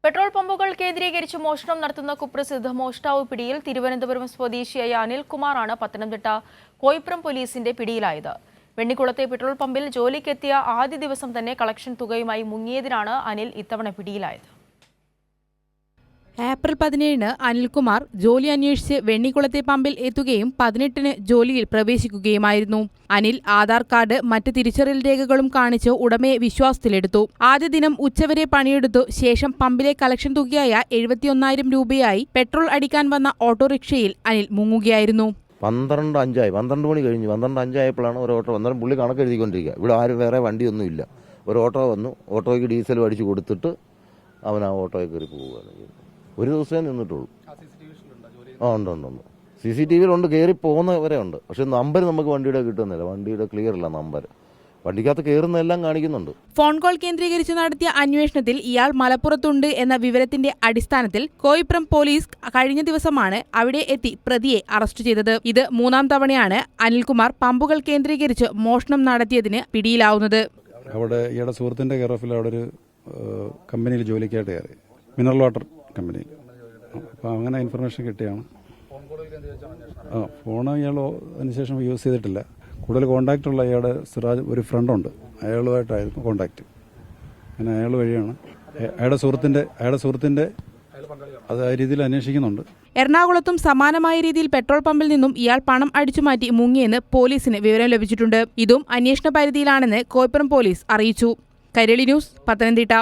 Petrol പമ്പുകൾ കേന്ദ്രീകരിച്ച് മോഷണം നടത്തുന്ന കുപ്രസിദ്ധ മോഷ്ടാവ് പിടിയിൽ തിരുവനന്തപുരം സ്വദേശിയായ അനിൽകുമാറാണ് പത്തനംതിട്ട കോയിപ്രം പോലീസിന്റെ പിടിയിലായത്. വെണ്ണിക്കുളത്തെ പെട്രോൾ പമ്പിൽ ജോലിക്കെത്തിയ ആദ്യ ദിവസം തന്നെ കളക്ഷൻ തുകയുമായി മുങ്ങിയതിനാണ് അനിൽ ഇത്തവണ പിടിയിലായത്. ഏപ്രിൽ 17-ന് അനിൽകുമാർ ജോലി അന്വേഷിച്ച് വെണ്ണിക്കുളത്തെ പമ്പിൽ എത്തുകയും 18-ന് ജോലിയിൽ പ്രവേശിക്കുകയുമായിരുന്നു. അനിൽ ആധാർ കാർഡ് മറ്റ് തിരിച്ചറിയൽ രേഖകളും കാണിച്ച് ഉടമയെ വിശ്വാസത്തിലെടുത്തു. ആദ്യ ദിനം ഉച്ചവരെ പണിയെടുത്തു. ശേഷം പമ്പിലെ കളക്ഷൻ തുകയായ 71,000 രൂപയായി പെട്രോൾ അടിക്കാൻ വന്ന ഓട്ടോറിക്ഷയിൽ അനിൽ മുങ്ങുകയായിരുന്നു. 12 മണി കഴിഞ്ഞു. 12:05 ആയപ്പോഴാണ് ഒരു ഓട്ടോ വന്നേരം പുള്ളി കണക്ക് എഴുതിക്കൊണ്ടിരിക്കുക. ഇവിടെ ആരും വേറെ വണ്ടിയൊന്നുമില്ല. ഒരു ഓട്ടോ വന്നു. ഓട്ടോയ്ക്ക് ഡീസൽ അടിച്ച് കൊടുത്തിട്ട് അവൻ ആ ഓട്ടോയിൽ കയറി പോവുകയാണ് ചെയ്യുന്നത്. ഒരു ദിവസമേ നിന്നിട്ടുള്ളൂ. ഉണ്ട്. CCTV കയറി പോകുന്നവരെ ഉണ്ട്. പക്ഷെ നമ്പർ നമുക്ക് വണ്ടിയുടെ കിട്ടുന്നില്ല. വണ്ടിയുടെ ക്ലിയർ അല്ല നമ്പർ. വണ്ടിക്കകത്ത് കയറുന്നതെല്ലാം കാണിക്കുന്നുണ്ട്. ഫോൺ കോൾ കേന്ദ്രീകരിച്ച് നടത്തിയ അന്വേഷണത്തിൽ ഇയാൾ മലപ്പുറത്തുണ്ട് എന്ന വിവരത്തിന്റെ അടിസ്ഥാനത്തിൽ കോയിപ്രം പോലീസ് കഴിഞ്ഞ ദിവസമാണ് അവിടെ എത്തി പ്രതിയെ അറസ്റ്റ് ചെയ്തത്. ഇത് 3-ാം തവണയാണ് അനിൽകുമാർ പമ്പുകൾ കേന്ദ്രീകരിച്ച് മോഷണം നടത്തിയതിന് പിടിയിലാവുന്നത്. അവിടെ ഇയാളുടെ സുഹൃത്തിന്റെ കെയർ ഓഫിൽ അവിടെ ഒരു കമ്പനിയിൽ ജോലിക്കായിട്ട് കയറി, മിനറൽ വാട്ടർ കമ്പനിയിൽ. അപ്പോൾ അങ്ങനെ ഇൻഫർമേഷൻ കിട്ടിയാണ്. ഫോൺ ഇയാൾ അതിനുശേഷം യൂസ് ചെയ്തിട്ടില്ല. കൂടുതൽ കോണ്ടാക്റ്റ് ഉള്ള ഇയാളുടെ സിറാജ് ഒരു ഫ്രണ്ടുണ്ട്, അയാളുമായിട്ടായിരുന്നു കോണ്ടാക്റ്റ്. അങ്ങനെ അയാൾ വഴിയാണ് അയാളുടെ സുഹൃത്തിന്റെ അത് ആ രീതിയിൽ അന്വേഷിക്കുന്നുണ്ട്. എറണാകുളത്തും സമാനമായ രീതിയിൽ പെട്രോൾ പമ്പിൽ നിന്നും ഇയാൾ പണം അടിച്ചുമാറ്റി മുങ്ങിയെന്ന് പോലീസിന് വിവരം ലഭിച്ചിട്ടുണ്ട്. ഇതും അന്വേഷണ പരിധിയിലാണെന്ന് കോയിപ്രം പോലീസ് അറിയിച്ചു. കൈരളി ന്യൂസ്, പത്തനംതിട്ട.